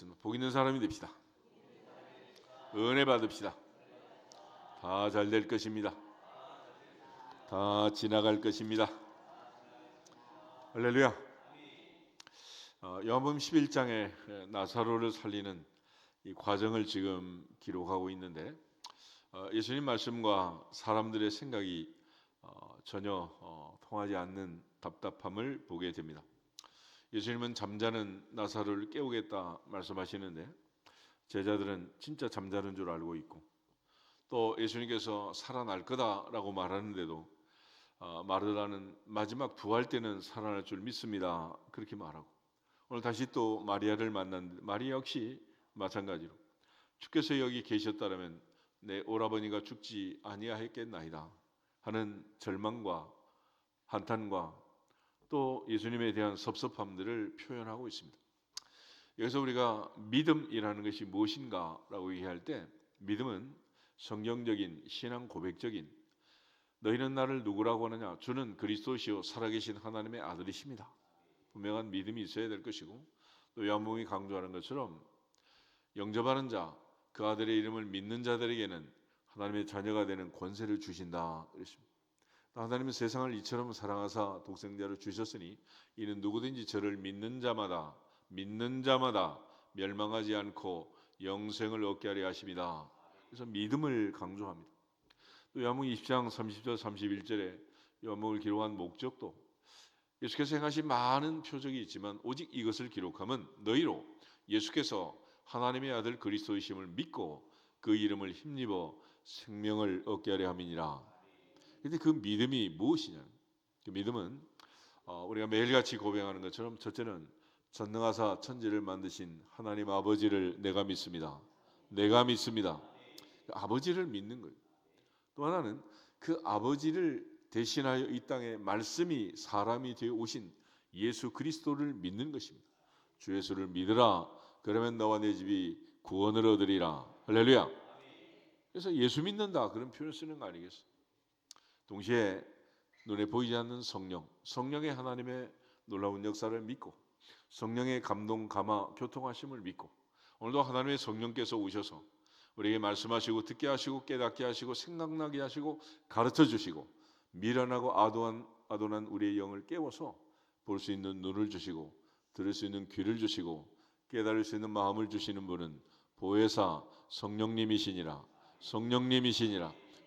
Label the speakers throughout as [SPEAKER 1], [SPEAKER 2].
[SPEAKER 1] 기도하겠습니다. 복 있는 사람이 됩시다. 은혜 받읍시다. 다 잘 될 것입니다. 다 지나갈 것입니다. 할렐루야. 요한복음 11장에 나사로를 살리는 이 과정을 지금 기록하고 있는데, 예수님 말씀과 사람들의 생각이 전혀 통하지 않는 답답함을 보게 됩니다. 예수님은 잠자는 나사로를 깨우겠다 말씀하시는데, 제자들은 진짜 잠자는 줄 알고 있고, 또 예수님께서 살아날 거다라고 말하는데도 마르다는 마지막 부활 때는 살아날 줄 믿습니다, 그렇게 말하고, 오늘 다시 또 마리아를 만났는데 마리아 역시 마찬가지로 주께서 여기 계셨다면 내 오라버니가 죽지 아니하였겠나이다 하는 절망과 한탄과 또 예수님에 대한 섭섭함들을 표현하고 있습니다. 여기서 우리가 믿음이라는 것이 무엇인가라고 얘기할 때, 믿음은 성경적인 신앙 고백적인, 너희는 나를 누구라고 하느냐, 주는 그리스도시요 살아계신 하나님의 아들이십니다, 분명한 믿음이 있어야 될 것이고, 또 요한복음이 강조하는 것처럼 영접하는 자, 그 아들의 이름을 믿는 자들에게는 하나님의 자녀가 되는 권세를 주신다 그랬습니다. 하나님은 세상을 이처럼 사랑하사 독생자를 주셨으니 이는 누구든지 저를 믿는 자마다 멸망하지 않고 영생을 얻게 하려 하십니다. 그래서 믿음을 강조합니다. 또 요한복음 20장 30절 31절에 요한복음을 기록한 목적도, 예수께서 행하신 많은 표적이 있지만 오직 이것을 기록하면 너희로 예수께서 하나님의 아들 그리스도이심을 믿고 그 이름을 힘입어 생명을 얻게 하려 함이니라. 그런데 그 믿음이 무엇이냐? 그 믿음은 우리가 매일같이 고백하는 것처럼, 첫째는 전능하사 천지를 만드신 하나님 아버지를 내가 믿습니다. 내가 믿습니다. 그 아버지를 믿는 거예요. 또 하나는 그 아버지를 대신하여 이 땅에 말씀이 사람이 되어 오신 예수 그리스도를 믿는 것입니다. 주 예수를 믿으라, 그러면 너와 내 집이 구원을 얻으리라. 할렐루야. 그래서 예수 믿는다, 그런 표현을 쓰는 거 아니겠어요? 동시에 눈에 보이지 않는 성령의 하나님의 놀라운 역사를 믿고, 성령의 감동, 감화, 교통하심을 믿고, 오늘도 하나님의 성령께서 오셔서 우리에게 말씀하시고 듣게 하시고 깨닫게 하시고 생각나게 하시고 가르쳐 주시고, 미련하고 아도난 우리의 영을 깨워서 볼 수 있는 눈을 주시고 들을 수 있는 귀를 주시고 깨달을 수 있는 마음을 주시는 분은 보혜사 성령님이시니라.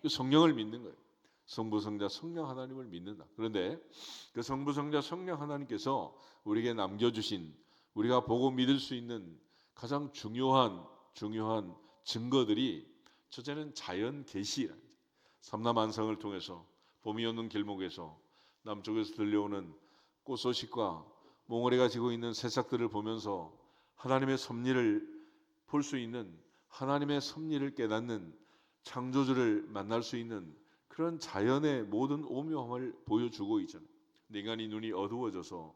[SPEAKER 1] 그 성령을 믿는 거예요. 성부 성자 성령 하나님을 믿는다. 그런데 그 성부 성자 성령 하나님께서 우리에게 남겨주신, 우리가 보고 믿을 수 있는 가장 중요한 증거들이, 첫째는 자연 계시. 삼라만상을 통해서 봄이 오는 길목에서 남쪽에서 들려오는 꽃 소식과 몽우리가 지고 있는 새싹들을 보면서 하나님의 섭리를 볼 수 있는, 하나님의 섭리를 깨닫는, 창조주를 만날 수 있는 그런 자연의 모든 오묘함을 보여주고 있잖아요. 인간이 눈이 어두워져서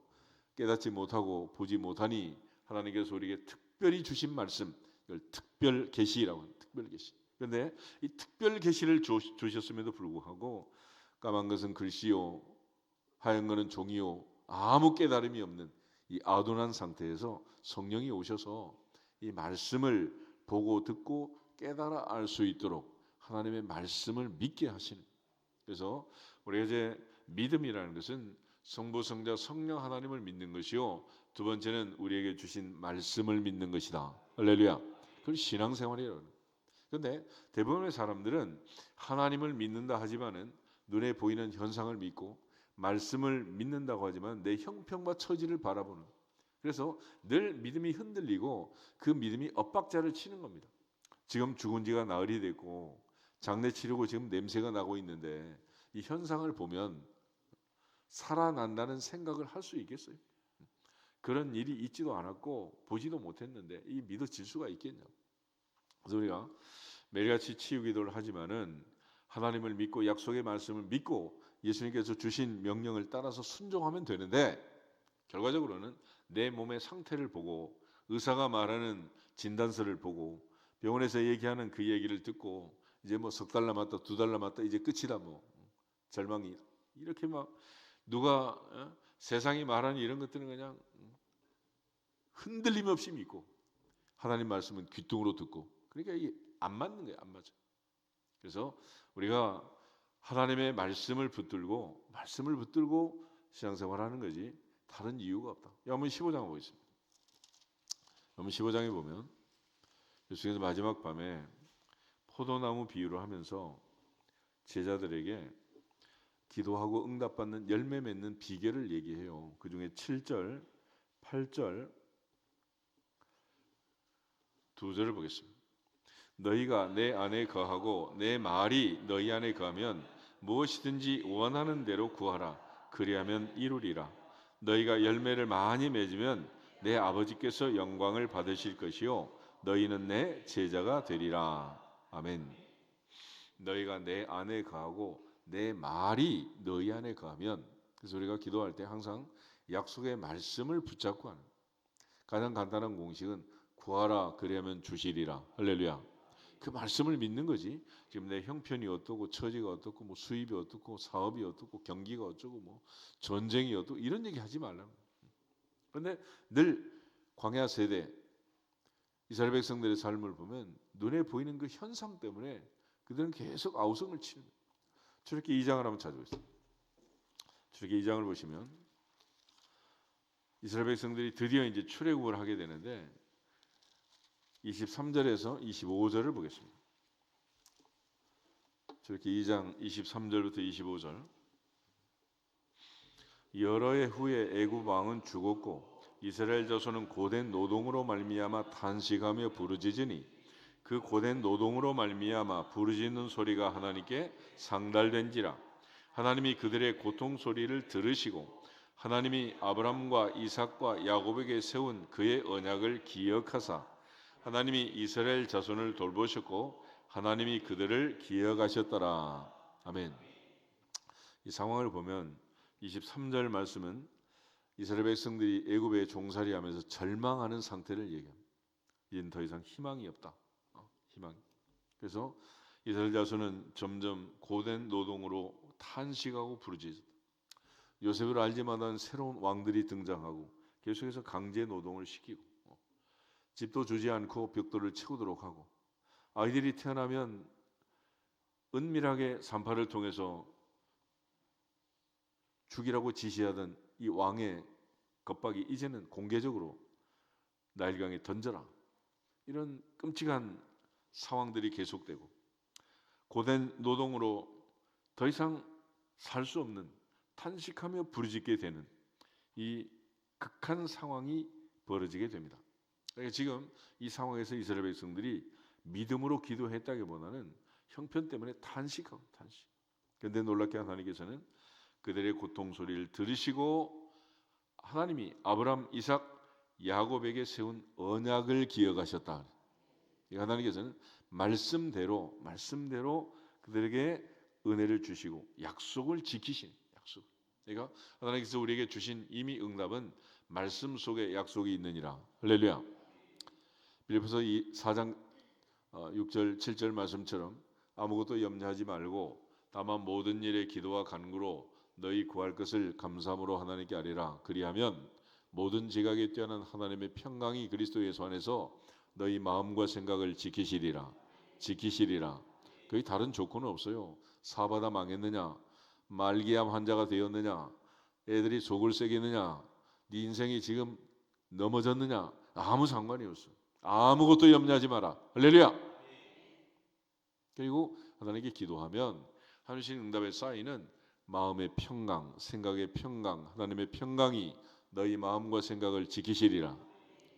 [SPEAKER 1] 깨닫지 못하고 보지 못하니 하나님께서 우리에게 특별히 주신 말씀, 이걸 특별 계시라고 합니다. 특별 계시. 그런데 이 특별 계시를 주셨음에도 불구하고 까만 것은 글씨요 하얀 것은 종이요, 아무 깨달음이 없는 이 아둔한 상태에서 성령이 오셔서 이 말씀을 보고 듣고 깨달아 알 수 있도록 하나님의 말씀을 믿게 하시는. 그래서 우리가 이제 믿음이라는 것은 성부 성자 성령 하나님을 믿는 것이요, 두 번째는 우리에게 주신 말씀을 믿는 것이다. 할렐루야. 그걸 신앙생활이라고 합니다. 그런데 대부분의 사람들은 하나님을 믿는다 하지만은 눈에 보이는 현상을 믿고 말씀을 믿는다고 하지만 내 형편과 처지를 바라보는, 그래서 늘 믿음이 흔들리고 그 믿음이 엇박자를 치는 겁니다. 지금 죽은 지가 나흘이 됐고 장례 치르고 지금 냄새가 나고 있는데 이 현상을 보면 살아난다는 생각을 할 수 있겠어요? 그런 일이 있지도 않았고 보지도 못했는데 이 믿어질 수가 있겠냐고. 그래서 우리가 매일같이 치유 기도를 하지만은 하나님을 믿고 약속의 말씀을 믿고 예수님께서 주신 명령을 따라서 순종하면 되는데, 결과적으로는 내 몸의 상태를 보고 의사가 말하는 진단서를 보고 병원에서 얘기하는 그 얘기를 듣고 이제 뭐 석 달 남았다, 두 달 남았다, 이제 끝이다, 뭐 절망이, 이렇게 막 누가 세상이 말하는 이런 것들은 그냥 흔들림 없이 믿고 하나님 말씀은 귀뚱으로 듣고, 그러니까 이게 안 맞는 거예요. 안 맞아. 그래서 우리가 하나님의 말씀을 붙들고 신앙생활하는 거지 다른 이유가 없다. 한번 15장 보겠습니다. 한번 15장에 보면 예수께서 마지막 밤에 포도나무 비유를 하면서 제자들에게 기도하고 응답받는 열매 맺는 비결을 얘기해요. 그 중에 7절, 8절 두 절을 보겠습니다. 너희가 내 안에 거하고 내 말이 너희 안에 거하면 무엇이든지 원하는 대로 구하라. 그리하면 이루리라. 너희가 열매를 많이 맺으면 내 아버지께서 영광을 받으실 것이요 너희는 내 제자가 되리라. 아멘. 너희가 내 안에 거하고 내 말이 너희 안에 거하면, 그래서 우리가 기도할 때 항상 약속의 말씀을 붙잡고 하는, 가장 간단한 공식은 구하라 그리하면 주시리라. 할렐루야. 그 말씀을 믿는 거지. 지금 내 형편이 어떻고 처지가 어떻고 뭐 수입이 어떻고 사업이 어떻고 경기가 어쩌고 뭐 전쟁이 어떻고 이런 얘기 하지 말라는 거예요. 그런데 늘 광야 세대 이스라엘 백성들의 삶을 보면 눈에 보이는 그 현상 때문에 그들은 계속 아우성을 치는 거예요. 출애굽기 2장을 한번 찾아보겠습니다. 출애굽기 2장을 보시면 이스라엘 백성들이 드디어 이제 출애굽을 하게 되는데 23절에서 25절을 보겠습니다. 출애굽기 2장 23절부터 25절. 여러 해 후에 애굽 왕은 죽었고 이스라엘 자손은 고된 노동으로 말미암아 탄식하며 부르짖으니 그 고된 노동으로 말미암아 부르짖는 소리가 하나님께 상달된지라. 하나님이 그들의 고통 소리를 들으시고 하나님이 아브람과 이삭과 야곱에게 세운 그의 언약을 기억하사 하나님이 이스라엘 자손을 돌보셨고 하나님이 그들을 기억하셨더라. 아멘. 이 상황을 보면 23절 말씀은 이스라엘 백성들이 애굽에 종살이하면서 절망하는 상태를 얘기합니다. 이제는 더 이상 희망이 없다. 희망. 그래서 이스라엘 자손은 점점 고된 노동으로 탄식하고 부르짖었다. 요셉을 알지 못한 새로운 왕들이 등장하고 계속해서 강제 노동을 시키고 집도 주지 않고 벽돌을 채우도록 하고 아이들이 태어나면 은밀하게 산파를 통해서 죽이라고 지시하던 이 왕의 겁박이 이제는 공개적으로 나일강에 던져라. 이런 끔찍한 상황들이 계속되고 고된 노동으로 더 이상 살 수 없는 탄식하며 부르짖게 되는 이 극한 상황이 벌어지게 됩니다. 그러니까 지금 이 상황에서 이스라엘 백성들이 믿음으로 기도했다기보다는 형편 때문에 탄식하고 탄식. 그런데 놀랍게 하나님께서는 그들의 고통 소리를 들으시고 하나님이 아브람, 이삭, 야곱에게 세운 언약을 기억하셨다. 하나님께서는 말씀대로 그들에게 은혜를 주시고 약속을 지키신 약속. 그러니까 하나님께서 우리에게 주신 이미 응답은 말씀 속에 약속이 있느니라. 할렐루야. 빌립보서 4장 6절 7절 말씀처럼 아무것도 염려하지 말고 다만 모든 일에 기도와 간구로 너희 구할 것을 감사함으로 하나님께 아뢰라. 그리하면 모든 지각에 뛰어난 하나님의 평강이 그리스도 예수 안에서 너희 마음과 생각을 지키시리라. 거기 다른 조건은 없어요. 사바다 망했느냐, 말기암 환자가 되었느냐, 애들이 속을 새기느냐, 네 인생이 지금 넘어졌느냐, 아무 상관이 없어. 아무것도 염려하지 마라. 할렐루야. 그리고 하나님께 기도하면 하나님 응답의 사인은 마음의 평강, 생각의 평강, 하나님의 평강이 너희 마음과 생각을 지키시리라.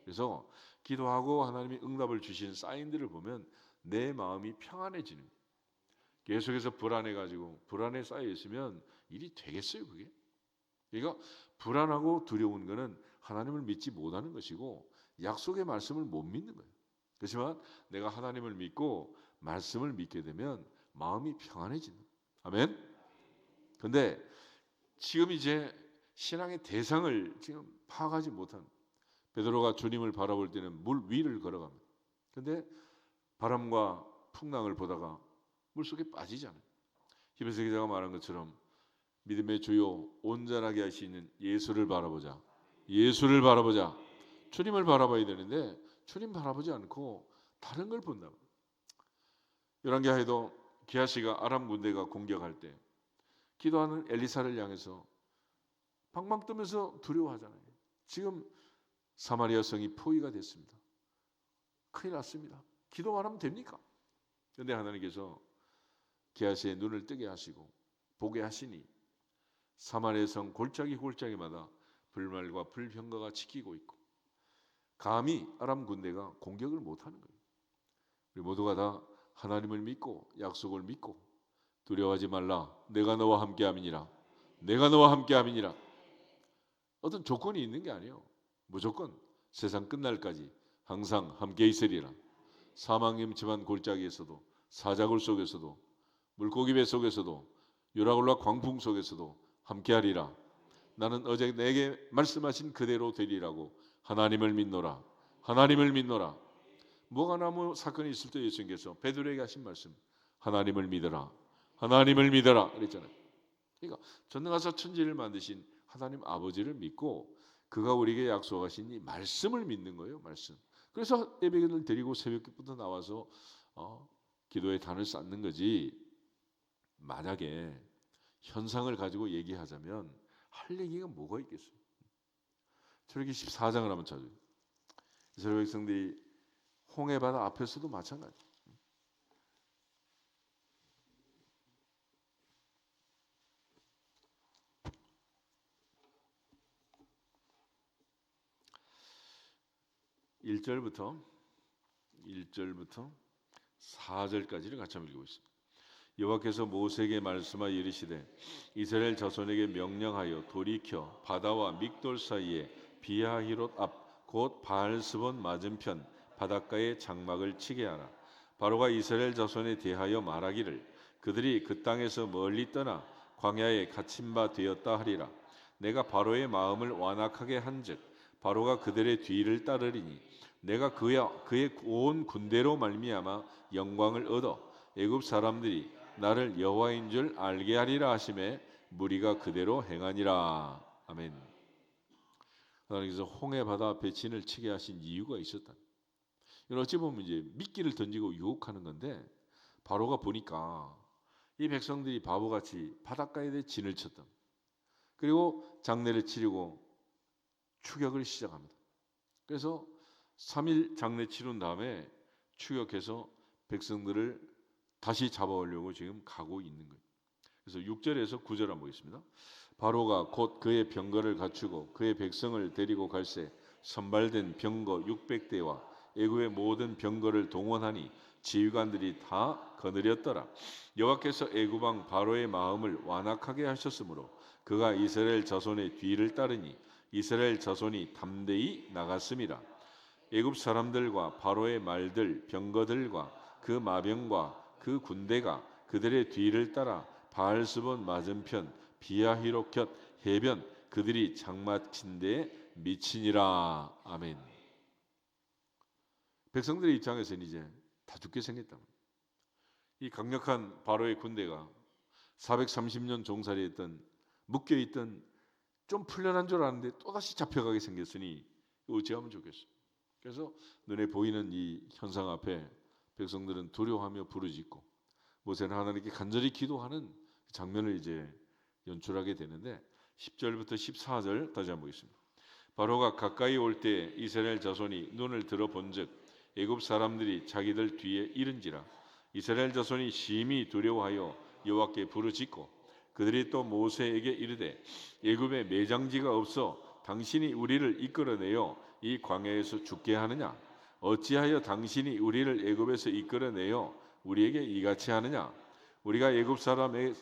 [SPEAKER 1] 그래서 기도하고 하나님이 응답을 주신 사인들을 보면 내 마음이 평안해지는 거예요. 계속해서 불안에 쌓여 있으면 일이 되겠어요, 그게? 그러니까 불안하고 두려운 것은 하나님을 믿지 못하는 것이고 약속의 말씀을 못 믿는 거예요. 그렇지만 내가 하나님을 믿고 말씀을 믿게 되면 마음이 평안해지는 거예요. 아멘. 그런데 지금 이제 신앙의 대상을 지금 파악하지 못한 베드로가 주님을 바라볼 때는 물 위를 걸어갑니다. 그런데 바람과 풍랑을 보다가 물속에 빠지잖아요. 히브리서 기자가 말한 것처럼 믿음의 주요 온전하게 하시는 예수를 바라보자. 주님을 바라봐야 되는데 주님 바라보지 않고 다른 걸 본다. 열왕기하에도 게하시가 아람 군대가 공격할 때 기도하는 엘리사를 향해서 방방 뜨면서 두려워하잖아요. 지금 사마리아 성이 포위가 됐습니다. 큰일 났습니다. 기도만 하면 됩니까? 그런데 하나님께서 게하시의 눈을 뜨게 하시고 보게 하시니 사마리아 성 골짜기 골짜기마다 불말과 불병거가 지키고 있고 감히 아람 군대가 공격을 못하는 거예요. 우리 모두가 다 하나님을 믿고 약속을 믿고 두려워하지 말라. 내가 너와 함께함이니라. 내가 너와 함께함이니라. 어떤 조건이 있는 게 아니에요. 무조건 세상 끝날까지 항상 함께 있으리라. 사망임침한 골짜기에서도 사자굴 속에서도 물고기 배 속에서도 유라굴라 광풍 속에서도 함께하리라. 나는 어제 내게 말씀하신 그대로 되리라고 하나님을 믿노라. 하나님을 믿노라. 무화과나무 사건이 있을 때 예수님께서 베드로에게 하신 말씀, 하나님을 믿어라. 하나님을 믿어라 그랬잖아요. 그러니까 전능하사 천지를 만드신 하나님 아버지를 믿고 그가 우리에게 약속하신 이 말씀을 믿는 거예요. 말씀. 그래서 예배를 드리고 새벽부터 나와서 기도의 단을 쌓는 거지. 만약에 현상을 가지고 얘기하자면 할 얘기가 뭐가 있겠어요? 출애굽기 14장을 한번 찾아요. 이스라엘 백성들이 홍해바다 앞에서도 마찬가지. (1절부터 4절까지를 같이 한번 읽어보겠습니다. 여호와께서 모세에게 말씀하여 이르시되 이스라엘 자손에게 명령하여 돌이켜 바다와 믹돌 사이에 비하히롯 앞 곧 바알스본 맞은편 바닷가에 장막을 치게 하라. 바로가 이스라엘 자손에 대하여 말하기를 그들이 그 땅에서 멀리 떠나 광야에 갇힌 바 되었다 하리라. 내가 바로의 마음을 완악하게 한즉 바로가 그들의 뒤를 따르리니 내가 그의 온 군대로 말미암아 영광을 얻어 애굽 사람들이 나를 여호와인 줄 알게 하리라 하심에 무리가 그대로 행하니라. 아멘. 하나님께서 홍해 바다 앞에 진을 치게 하신 이유가 있었다. 이건 어찌 보면 이제 미끼를 던지고 유혹하는 건데 바로가 보니까 이 백성들이 바보같이 바닷가에 진을 쳤다. 그리고 장례를 치르고 추격을 시작합니다. 그래서 3일 장례 치른 다음에 추격해서 백성들을 다시 잡아오려고 지금 가고 있는 거예요. 그래서 6절에서 9절 한번 보겠습니다. 바로가 곧 그의 병거를 갖추고 그의 백성을 데리고 갈새 선발된 병거 600대와 애굽의 모든 병거를 동원하니 지휘관들이 다 거느렸더라. 여호와께서 애굽 왕 바로의 마음을 완악하게 하셨으므로 그가 이스라엘 자손의 뒤를 따르니 이스라엘 자손이 담대히 나갔습니다. 애굽 사람들과 바로의 말들 병거들과 그 마병과 그 군대가 그들의 뒤를 따라 바알스본 맞은편 비하히롯 곁 해변 그들이 장막친 데에 미치니라. 아멘. 백성들의 입장에서는 이제 다 죽게 생겼다. 이 강력한 바로의 군대가 430년 종살이했던 묶여있던 좀 풀려난 줄 알았는데 또다시 잡혀가게 생겼으니 어찌하면 좋겠어. 그래서 눈에 보이는 이 현상 앞에 백성들은 두려워하며 부르짖고 모세는 하나님께 간절히 기도하는 장면을 이제 연출하게 되는데 10절부터 14절 다시 한번 보겠습니다. 바로가 가까이 올 때 이스라엘 자손이 눈을 들어 본즉 애굽 사람들이 자기들 뒤에 이른지라. 이스라엘 자손이 심히 두려워하여 여호와께 부르짖고 그들이 또 모세에게 이르되 애굽에 매장지가 없어 당신이 우리를 이끌어내어 이 광야에서 죽게 하느냐? 어찌하여 당신이 우리를 애굽에서 이끌어내어 우리에게 이같이 하느냐? 우리가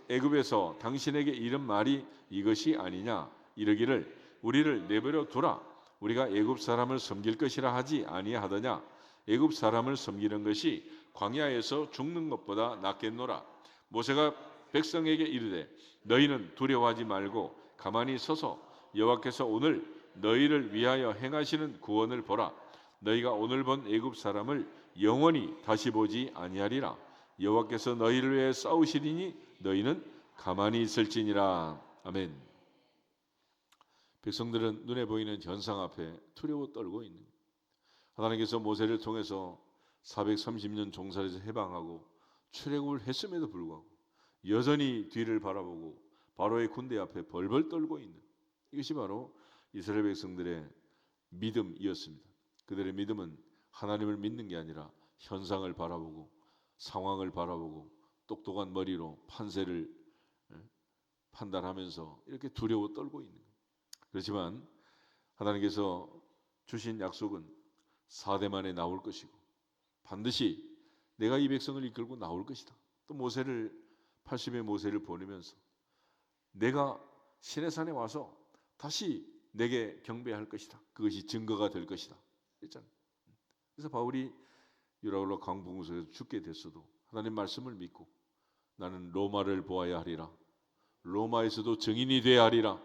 [SPEAKER 1] 애굽에서 당신에게 이른 말이 이것이 아니냐? 이르기를 우리를 내버려 두라. 우리가 애굽 사람을 섬길 것이라 하지 아니하더냐? 애굽 사람을 섬기는 것이 광야에서 죽는 것보다 낫겠노라. 모세가 백성에게 이르되 너희는 두려워하지 말고 가만히 서서 여호와께서 오늘 너희를 위하여 행하시는 구원을 보라. 너희가 오늘 본 애굽 사람을 영원히 다시 보지 아니하리라. 여호와께서 너희를 위해 싸우시리니 너희는 가만히 있을지니라. 아멘. 백성들은 눈에 보이는 현상 앞에 두려워 떨고 있는 거예요. 하나님께서 모세를 통해서 430년 종살이에서 해방하고 출애굽을 했음에도 불구하고 여전히 뒤를 바라보고 바로의 군대 앞에 벌벌 떨고 있는, 이것이 바로 이스라엘 백성들의 믿음이었습니다. 그들의 믿음은 하나님을 믿는 게 아니라 현상을 바라보고 상황을 바라보고 똑똑한 머리로 판세를 판단하면서 이렇게 두려워 떨고 있는 거예요. 그렇지만 하나님께서 주신 약속은 4대 만에 나올 것이고 반드시 내가 이 백성을 이끌고 나올 것이다. 또 모세를 80의 모세를 보내면서 내가 시내산에 와서 다시 내게 경배할 것이다. 그것이 증거가 될 것이다. 했잖아요. 그래서 바울이 유라굴로 강붕에서 죽게 됐어도 하나님 말씀을 믿고 나는 로마를 보아야 하리라. 로마에서도 증인이 되어야 하리라.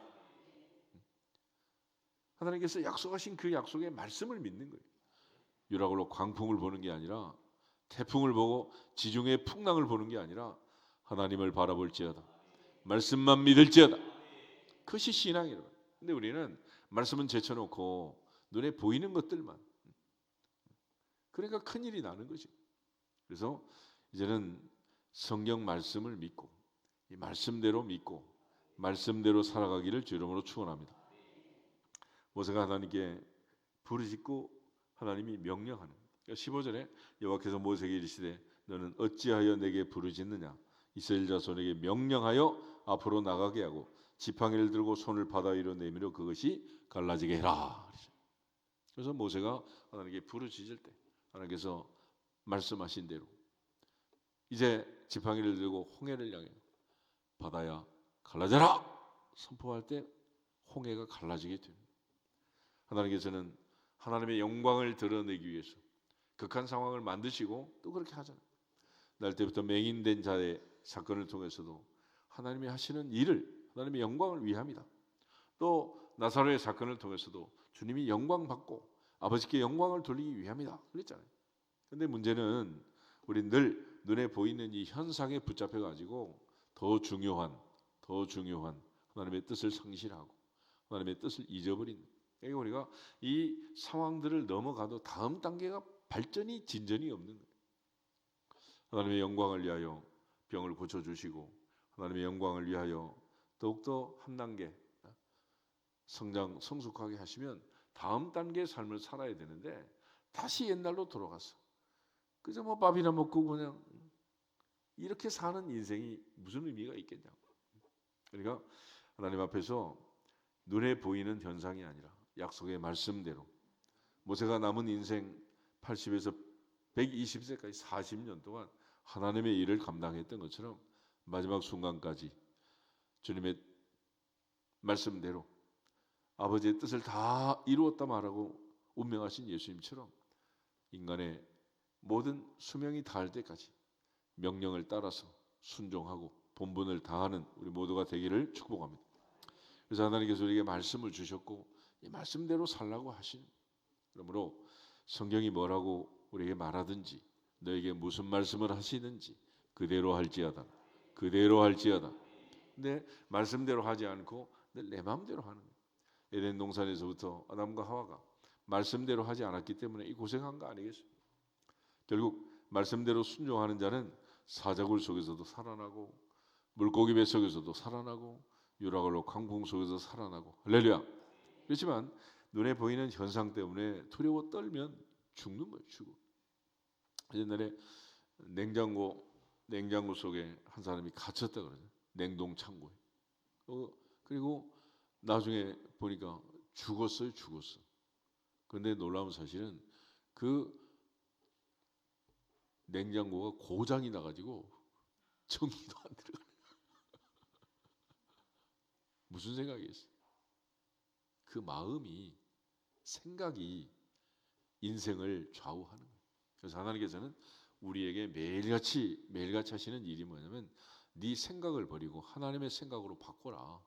[SPEAKER 1] 하나님께서 약속하신 그 약속의 말씀을 믿는 거예요. 유라굴로 광풍을 보는 게 아니라 태풍을 보고 지중해 풍랑을 보는 게 아니라 하나님을 바라볼지어다. 말씀만 믿을지어다. 그것이 신앙이에요. 근데 우리는 말씀은 제쳐놓고 눈에 보이는 것들만, 그러니까 큰일이 나는 거죠. 그래서 이제는 성경 말씀을 믿고 이 말씀대로 믿고 말씀대로 살아가기를 주 이름으로 축원합니다. 모세가 하나님께 부르짖고 하나님이 명령하는, 15절에 여호와께서 모세에게 이르시되 너는 어찌하여 내게 부르짖느냐, 이스라엘 자손에게 명령하여 앞으로 나가게 하고 지팡이를 들고 손을 바다 위로 내밀어 그것이 갈라지게 해라. 그래서 모세가 하나님께 부르짖을 때 하나님께서 말씀하신 대로 이제 지팡이를 들고 홍해를 향해 바다야 갈라져라 선포할 때 홍해가 갈라지게 됩니다. 하나님께서는 하나님의 영광을 드러내기 위해서 극한 상황을 만드시고 또 그렇게 하잖아요. 날 때부터 맹인된 자의 사건을 통해서도 하나님이 하시는 일을, 하나님의 영광을 위함이다. 또 나사로의 사건을 통해서도 주님이 영광 받고 아버지께 영광을 돌리기 위함이다 그랬잖아요. 근데 문제는 우리 늘 눈에 보이는 이 현상에 붙잡혀 가지고 더 중요한 하나님의 뜻을 상실하고 하나님의 뜻을 잊어버린, 그러니까 우리가 이 상황들을 넘어가도 다음 단계가 발전이 진전이 없는 거예요. 하나님의 영광을 위하여 병을 고쳐주시고 하나님의 영광을 위하여 더욱더 한 단계 성장 성숙하게 하시면 다음 단계의 삶을 살아야 되는데 다시 옛날로 돌아갔어. 그저 뭐 밥이나 먹고 그냥 이렇게 사는 인생이 무슨 의미가 있겠냐고. 그러니까 하나님 앞에서 눈에 보이는 현상이 아니라 약속의 말씀대로 모세가 남은 인생 80에서 120세까지 40년 동안 하나님의 일을 감당했던 것처럼 마지막 순간까지 주님의 말씀대로 아버지의 뜻을 다 이루었다 말하고 운명하신 예수님처럼 인간의 모든 수명이 다할 때까지 명령을 따라서 순종하고 본분을 다하는 우리 모두가 되기를 축복합니다. 그래서 하나님께서 우리에게 말씀을 주셨고 이 말씀대로 살라고 하신, 그러므로 성경이 뭐라고 우리에게 말하든지 너에게 무슨 말씀을 하시든지 그대로 할지어다. 그대로 할지어다. 근데 말씀대로 하지 않고 내 마음대로 하는 거예요. 에덴 동산에서부터 아담과 하와가 말씀대로 하지 않았기 때문에 이 고생한 거 아니겠어요? 결국 말씀대로 순종하는 자는 사자굴 속에서도 살아나고 물고기 뱃속에서도 살아나고 유라굴로 강풍 속에서 살아나고 할렐루야. 그렇지만 눈에 보이는 현상 때문에 두려워 떨면 죽는 거예요. 죽어. 옛날에 냉장고 속에 한 사람이 갇혔다 그러죠. 냉동 창고에. 그리고 나중에 보니까 죽었어요. 그런데 놀라운 사실은 그 냉장고가 고장이 나가지고 전기도 안 들어가요. 무슨 생각이겠어요? 그 마음이, 생각이 인생을 좌우하는 거예요. 그래서 하나님께서는 우리에게 매일같이 하시는 일이 뭐냐면 네 생각을 버리고 하나님의 생각으로 바꿔라.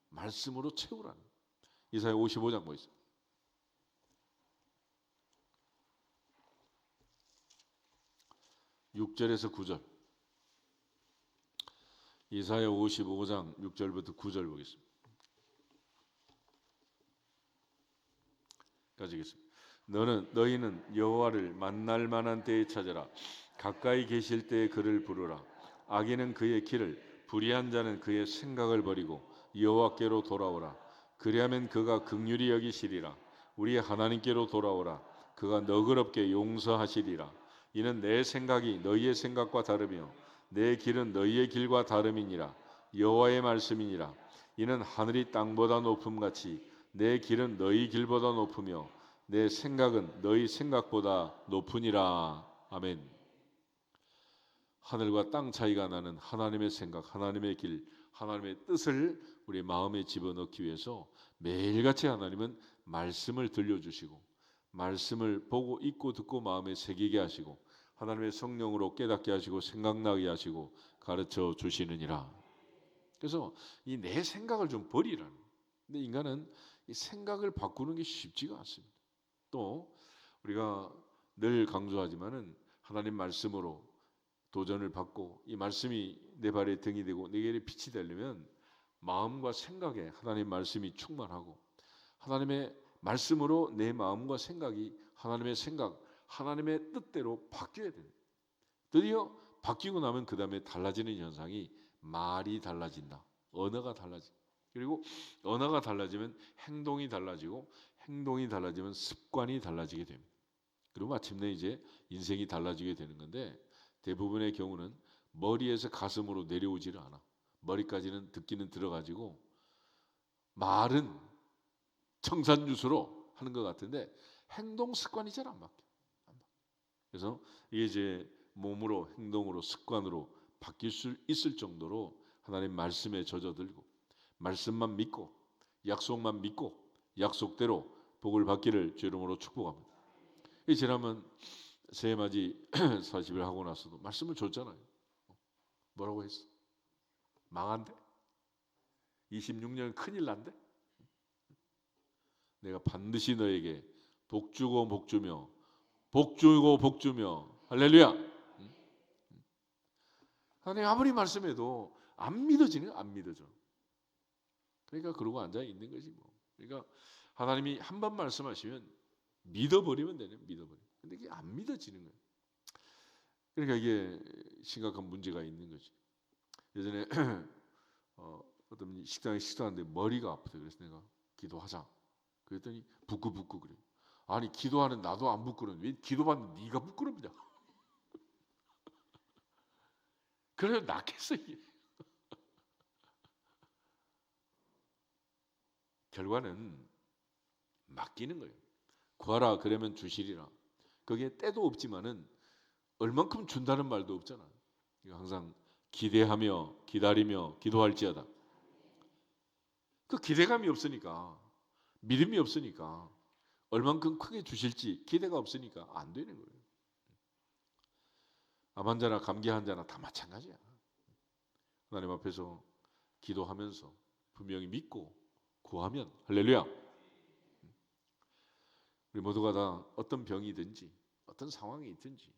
[SPEAKER 1] 말씀으로 채우라는 거예요. 이사야 55장 뭐 있어요? 6절에서 9절. 이사야 55장 6절부터 9절 보겠습니다. 가지겠습니다. 너희는 여호와를 만날 만한 때에 찾으라. 가까이 계실 때에 그를 부르라. 악인은 그의 길을, 불의한 자는 그의 생각을 버리고 여호와께로 돌아오라. 그리하면 그가 긍휼히 여기시리라. 우리 하나님께로 돌아오라. 그가 너그럽게 용서하시리라. 이는 내 생각이 너희의 생각과 다르며 내 길은 너희의 길과 다름이니라. 여호와의 말씀이니라. 이는 하늘이 땅보다 높음같이 내 길은 너희 길보다 높으며 내 생각은 너희 생각보다 높으니라. 아멘. 하늘과 땅 차이가 나는 하나님의 생각, 하나님의 길, 하나님의 뜻을 우리 마음에 집어넣기 위해서 매일같이 하나님은 말씀을 들려주시고 말씀을 보고 읽고 듣고 마음에 새기게 하시고 하나님의 성령으로 깨닫게 하시고 생각나게 하시고 가르쳐 주시느니라. 그래서 이 내 생각을 좀 버리라는. 근데 인간은 이 생각을 바꾸는 게 쉽지가 않습니다. 또 우리가 늘 강조하지만은 하나님 말씀으로 도전을 받고 이 말씀이 내 발에 등이 되고 내 길에 빛이 되려면 마음과 생각에 하나님 말씀이 충만하고 하나님의 말씀으로 내 마음과 생각이 하나님의 생각, 하나님의 뜻대로 바뀌어야 됩니다. 드디어 바뀌고 나면 그 다음에 달라지는 현상이 말이 달라진다. 언어가 달라진다. 그리고 언어가 달라지면 행동이 달라지고 행동이 달라지면 습관이 달라지게 됩니다. 그리고 마침내 이제 인생이 달라지게 되는 건데 대부분의 경우는 머리에서 가슴으로 내려오지를 않아. 머리까지는 듣기는 들어가지고 말은 청산유수로 하는 것 같은데 행동 습관이 잘 안 바뀌어. 그래서 이게 이제 몸으로 행동으로 습관으로 바뀔 수 있을 정도로 하나님 말씀에 젖어들고 말씀만 믿고 약속만 믿고 약속대로 복을 받기를 주 이름으로 축복합니다. 이 지난번 새해맞이 40일 하고 나서도 말씀을 줬잖아요. 뭐라고 했어? 망한대? 26년 큰일 난대? 내가 반드시 너에게 복 주고 복 주며 복 주고 복 주며 할렐루야. 하나님 아무리 말씀해도 안 믿어지는 안 믿어져. 그러니까 그러고 앉아 있는 거지 뭐. 그러니까 하나님이 한 번 말씀하시면 믿어버리면 되네. 믿어버려. 근데 이게 안 믿어지는 거예요. 그러니까 이게 심각한 문제가 있는 거지. 예전에 어떤 식당에 식사하는데 머리가 아프대. 그래서 내가 기도하자. 그랬더니 부끄부끄 그래. 아니 기도하는 나도 안 부끄러운데 왜 기도받는 네가 부끄럽냐. 그래 낫겠어 이게. 결과는 맡기는 거예요. 구하라 그러면 주시리라. 거기에 때도 없지만은 얼만큼 준다는 말도 없잖아. 항상 기대하며 기다리며 기도할지어다. 그 기대감이 없으니까 믿음이 없으니까 얼만큼 크게 주실지 기대가 없으니까 안 되는 거예요. 암 환자나 감기 환자나 다 마찬가지야. 하나님 앞에서 기도하면서 분명히 믿고 구하면 할렐루야. 우리 모두가 다 어떤 병이든지 어떤 상황이 있든지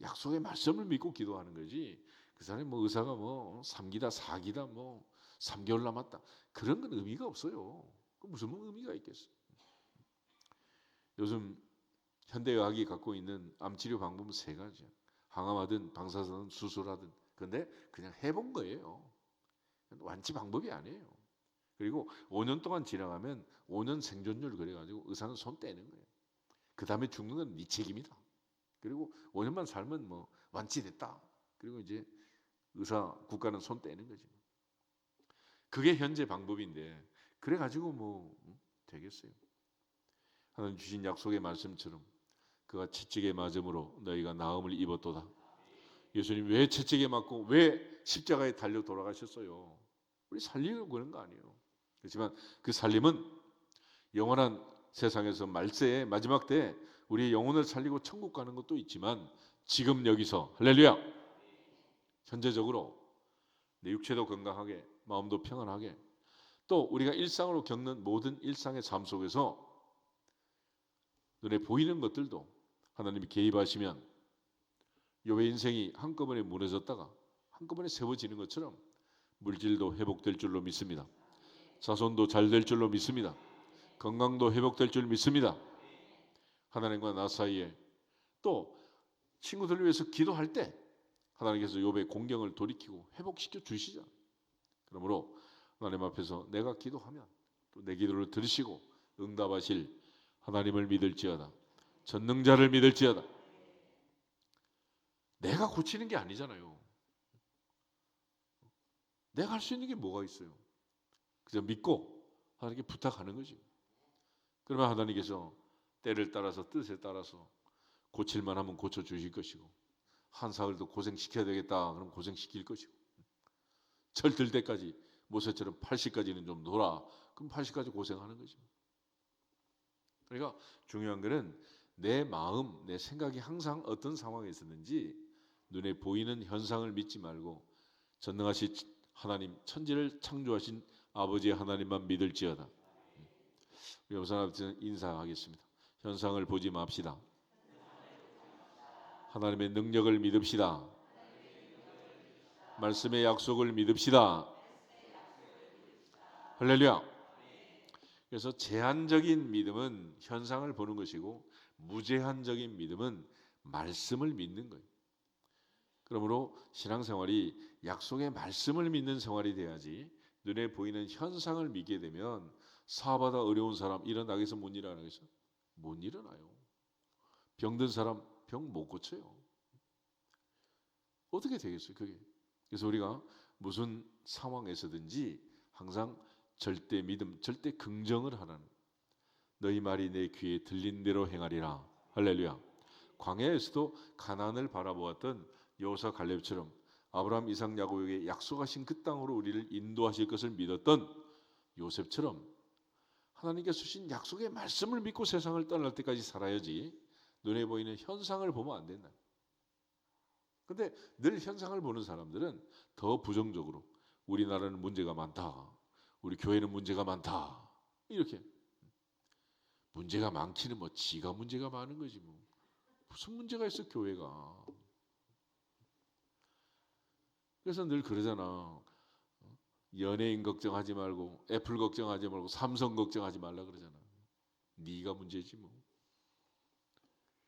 [SPEAKER 1] 약속의 말씀을 믿고 기도하는 거지. 그 사람이 뭐 의사가 뭐 3기다 4기다 뭐 3개월 남았다 그런 건 의미가 없어요. 그 무슨 의미가 있겠어. 요즘 현대의학이 갖고 있는 암치료 방법은 세 가지야. 항암하든 방사선 수술하든. 근데 그냥 해본 거예요. 완치 방법이 아니에요. 그리고 5년 동안 지나가면 5년 생존율 그래가지고 의사는 손 떼는 거예요. 그 다음에 죽는 건 네 책임이다. 그리고 5년만 살면 뭐 완치됐다. 그리고 이제 의사 국가는 손 떼는 거지. 그게 현재 방법인데 그래가지고 뭐 되겠어요. 하나님 주신 약속의 말씀처럼 그가 채찍에 맞음으로 너희가 나음을 입었도다. 예수님 왜 채찍에 맞고 왜 십자가에 달려 돌아가셨어요? 우리 살리려고 그런 거 아니에요. 그렇지만 그 살림은 영원한 세상에서 말세의 마지막 때 우리의 영혼을 살리고 천국 가는 것도 있지만 지금 여기서 할렐루야 현재적으로 내 육체도 건강하게 마음도 평안하게 또 우리가 일상으로 겪는 모든 일상의 삶 속에서 눈에 보이는 것들도 하나님이 개입하시면 욥의 인생이 한꺼번에 무너졌다가 한꺼번에 세워지는 것처럼 물질도 회복될 줄로 믿습니다. 자손도 잘 될 줄로 믿습니다. 건강도 회복될 줄 믿습니다. 하나님과 나 사이에, 또 친구들을 위해서 기도할 때 하나님께서 욥의 공경을 돌이키고 회복시켜 주시잖아요. 그러므로 하나님 앞에서 내가 기도하면 또 내 기도를 들으시고 응답하실 하나님을 믿을지어다. 전능자를 믿을지어다. 내가 고치는 게 아니잖아요. 내가 할 수 있는 게 뭐가 있어요? 그저 믿고 하나님께 부탁하는 거지. 그러면 하나님께서 때를 따라서 뜻에 따라서 고칠만 하면 고쳐주실 것이고, 한 사흘도 고생시켜야 되겠다 그럼 고생시킬 것이고, 철들 때까지 모세처럼 80까지는 좀 놀아 그럼 80까지 고생하는 거죠. 그러니까 중요한 거는 내 마음, 내 생각이 항상 어떤 상황에 있었는지 눈에 보이는 현상을 믿지 말고 전능하신 하나님, 천지를 창조하신 아버지 하나님만 믿을지어다. 우리 우선 인사하겠습니다. 현상을 보지 맙시다. 하나님의 능력을 믿읍시다. 말씀의 약속을 믿읍시다. 할렐루야. 그래서 제한적인 믿음은 현상을 보는 것이고, 무제한적인 믿음은 말씀을 믿는 거예요. 그러므로 신앙생활이 약속의 말씀을 믿는 생활이 돼야지, 눈에 보이는 현상을 믿게 되면 사업하다 어려운 사람 일어나겠어 못 일어나겠어? 못 일어나요. 병든 사람 병 못 고쳐요. 어떻게 되겠어요 그게? 그래서 우리가 무슨 상황에서든지 항상 절대 믿음, 절대 긍정을 하라는, 너희 말이 내 귀에 들린 대로 행하리라. 할렐루야. 광야에서도 가나안을 바라보았던 여호수아 갈렙처럼 아브라함, 이삭, 야곱에게 약속하신 그 땅으로 우리를 인도하실 것을 믿었던 요셉처럼 하나님께서 주신 약속의 말씀을 믿고 세상을 떠날 때까지 살아야지, 눈에 보이는 현상을 보면 안 된다. 근데 늘 현상을 보는 사람들은 더 부정적으로 우리나라는 문제가 많다, 우리 교회는 문제가 많다, 이렇게. 문제가 많기는 뭐 지가 문제가 많은 거지 뭐. 무슨 문제가 있어 교회가. 그래서 늘 그러잖아. 연예인 걱정하지 말고 애플 걱정하지 말고 삼성 걱정하지 말라 그러잖아. 네가 문제지 뭐.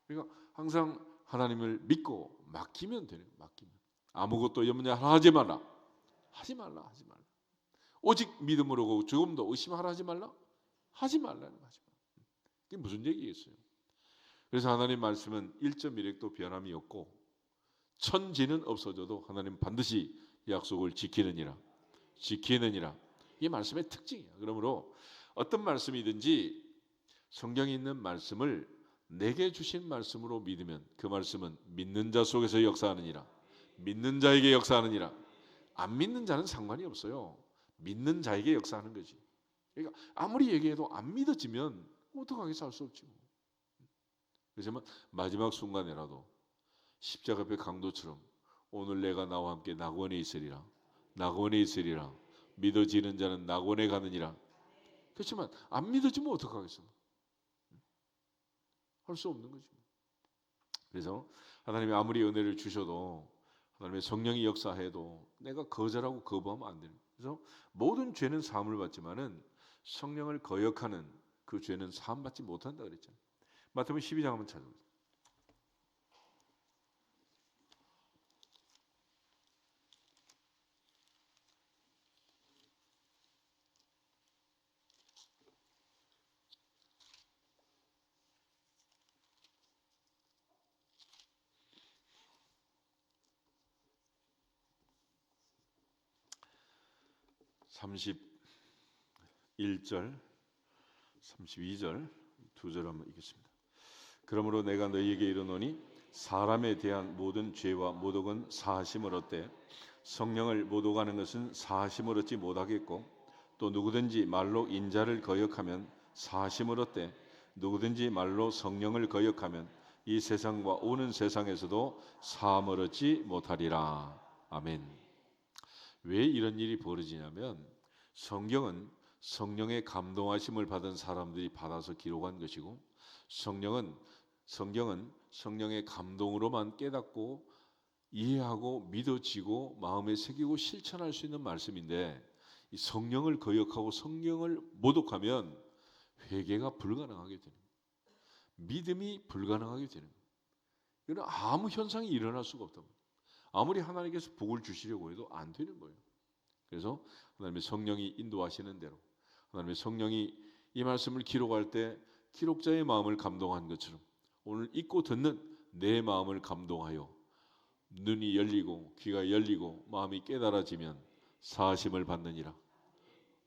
[SPEAKER 1] 그러니까 항상 하나님을 믿고 맡기면 되는 거야. 맡기면. 아무것도 염려하지 말라. 하지 말라. 하지 말라. 오직 믿음으로 조금도 의심하라 하지 말라. 하지 말라는 거지. 이게 무슨 얘기겠어요? 그래서 하나님 말씀은 1.1획도 변함이 없고 천지는 없어져도 하나님 반드시 약속을 지키느니라. 지키느니라. 이게 말씀의 특징이야. 그러므로 어떤 말씀이든지 성경에 있는 말씀을 내게 주신 말씀으로 믿으면 그 말씀은 믿는 자 속에서 역사하느니라. 믿는 자에게 역사하느니라. 안 믿는 자는 상관이 없어요. 믿는 자에게 역사하는 거지. 그러니까 아무리 얘기해도 안 믿어지면 어떡하겠어, 할 수 없지. 그렇지만 마지막 순간에라도 십자가 앞의 강도처럼 오늘 내가 나와 함께 낙원에 있으리라. 낙원에 있으리라. 믿어지는 자는 낙원에 가느니라. 그렇지만 안 믿어지면 어떡하겠어? 할 수 없는 거지. 그래서 하나님이 아무리 은혜를 주셔도, 하나님의 성령이 역사해도 내가 거절하고 거부하면 안 되는 거예요. 그래서 모든 죄는 사함을 받지만은 성령을 거역하는 그 죄는 사함 받지 못한다 그랬잖아요. 마태복음 12장 한번 찾아보세요. (31절) 32절 두 절 한번 읽겠습니다. 그러므로 내가 너희에게 이르노니 사람에 대한 모든 죄와 모독은 사하심을 얻되 성령을 모독하는 것은 사하심을 얻지 못하겠고, 또 누구든지 말로 인자를 거역하면 사하심을 얻되 누구든지 말로 성령을 거역하면 이 세상과 오는 세상에서도 사함을 얻지 못하리라. 아멘. 왜 이런 일이 벌어지냐면 성경은 성령의 감동하심을 받은 사람들이 받아서 기록한 것이고, 성경은 성령의 감동으로만 깨닫고 이해하고 믿어지고 마음에 새기고 실천할 수 있는 말씀인데, 이 성령을 거역하고 성령을 모독하면 회개가 불가능하게 됩니다. 믿음이 불가능하게 되는 거예요. 이건 아무 현상이 일어날 수가 없다. 아무리 하나님께서 복을 주시려고 해도 안 되는 거예요. 그래서 하나님의 성령이 인도하시는 대로, 하나님의 성령이 이 말씀을 기록할 때 기록자의 마음을 감동한 것처럼 오늘 읽고 듣는 내 마음을 감동하여 눈이 열리고 귀가 열리고 마음이 깨달아지면 사하심을 받느니라.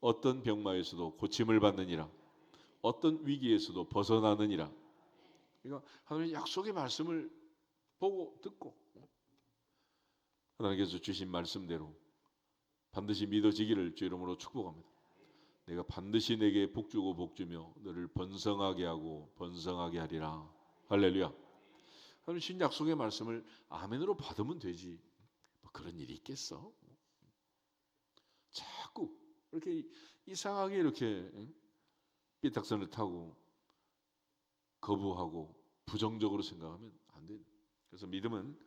[SPEAKER 1] 어떤 병마에서도 고침을 받느니라. 어떤 위기에서도 벗어나느니라. 그러니까 하나님의 약속의 말씀을 보고 듣고 하나님께서 주신 말씀대로 반드시 믿어지기를 주 이름으로 축복합니다. 내가 반드시 내게 복주고 복주며 너를 번성하게 하고 번성하게 하리라. 할렐루야. 하나님 신 약속의 말씀을 아멘으로 받으면 되지. 뭐 그런 일이 있겠어? 자꾸 이렇게 이상하게 이렇게 삐딱선을 타고 거부하고 부정적으로 생각하면 안 돼. 그래서 믿음은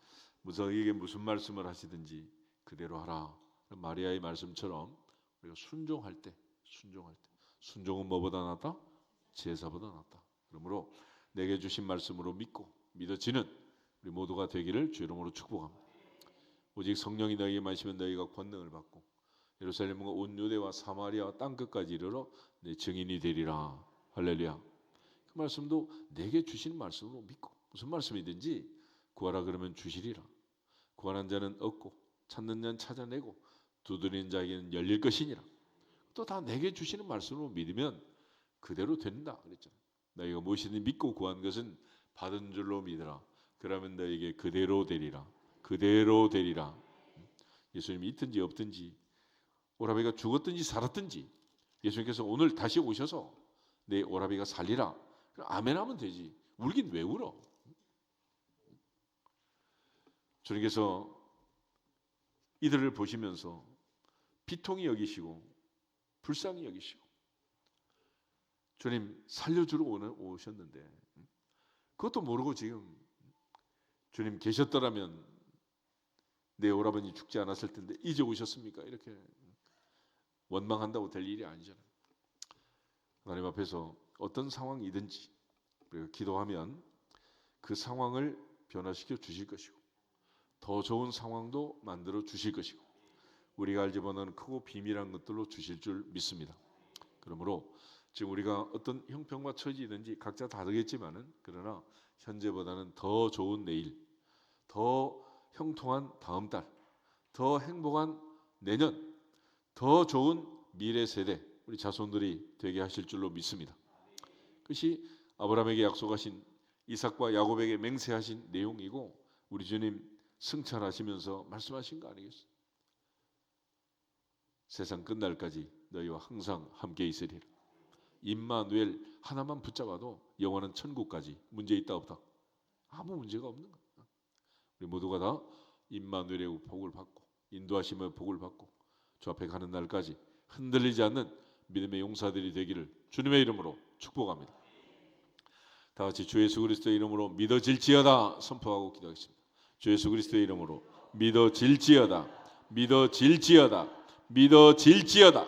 [SPEAKER 1] 너에게 무슨 말씀을 하시든지 그대로 하라. 마리아의 말씀처럼 우리가 순종할 때 순종은 뭐보다 낫다? 제사보다 낫다. 그러므로 내게 주신 말씀으로 믿고 믿어지는 우리 모두가 되기를 주 이름으로 축복합니다. 오직 성령이 너희에게 마시면 너희가 권능을 받고 예루살렘과 온 유대와 사마리아와 땅끝까지 이르러 내 증인이 되리라. 할렐루야. 그 말씀도 내게 주시는 말씀으로 믿고 무슨 말씀이든지 구하라 그러면 주시리라. 구하는 자는 얻고 찾는 자는 찾아내고 두드리는 자에게는 열릴 것이니라. 또 다 내게 주시는 말씀으로 믿으면 그대로 된다 그랬잖아요. 너희가 무엇이든 믿고 구한 것은 받은 줄로 믿으라. 그러면 너희에게 그대로 되리라. 그대로 되리라. 예수님이 있든지 없든지 오라비가 죽었든지 살았든지 예수님께서 오늘 다시 오셔서 내 오라비가 살리라. 아멘하면 되지. 울긴 왜 울어? 주님께서 이들을 보시면서 비통히 여기시고 불쌍히 여기시고 주님 살려주러 오셨는데 그것도 모르고 지금 주님 계셨더라면 내 오라버니 죽지 않았을 텐데 이제 오셨습니까? 이렇게 원망한다고 될 일이 아니잖아요. 하나님 앞에서 어떤 상황이든지 우리가 기도하면 그 상황을 변화시켜 주실 것이고 더 좋은 상황도 만들어 주실 것이고 우리가 알지 못하는 크고 비밀한 것들로 주실 줄 믿습니다. 그러므로 지금 우리가 어떤 형편과 처지든지 각자 다르겠지만은 그러나 현재보다는 더 좋은 내일, 더 형통한 다음 달, 더 행복한 내년, 더 좋은 미래 세대 우리 자손들이 되게 하실 줄로 믿습니다. 그것이 아브라함에게 약속하신 이삭과 야곱에게 맹세하신 내용이고 우리 주님 승천하시면서 말씀하신 거 아니겠어요? 세상 끝날까지 너희와 항상 함께 있으리라. 임마누엘 하나만 붙잡아도 영원한 천국까지 문제 있다 없다? 아무 문제가 없는 거야. 우리 모두가 다 임마누엘의 복을 받고 인도하심의 복을 받고 주 앞에 가는 날까지 흔들리지 않는 믿음의 용사들이 되기를 주님의 이름으로 축복합니다. 다 같이 주 예수 그리스도의 이름으로 믿어질지어다 선포하고 기도하겠습니다. 주 예수 그리스도의 이름으로 믿어질지어다 믿어질지어다 믿어질지어다.